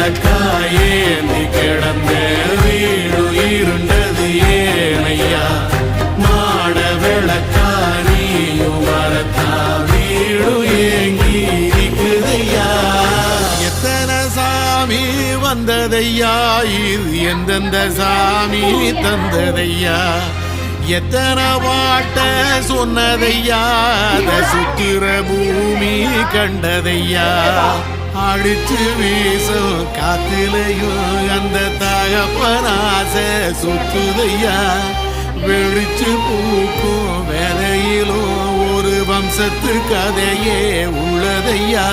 விளக்காயேந்தி கிடந்த வீடு இருண்டது ஏனையா மாட விளக்கா நீயும் வரத்தா வீடு ஏங்கி இருக்குதையா எத்தனை சாமி வந்ததையா இது எந்தெந்த சாமி தந்ததையா எத்தனை பாட்ட சொன்னதையா சுத்திர பூமி கண்டதையா அடிச்சு வீசும் காத்திலையும் அந்த தகப்பனாச சுத்துதையா வெளிச்சு பூக்கும் வேலையிலும் ஒரு வம்சத்து கதையே உள்ளதையா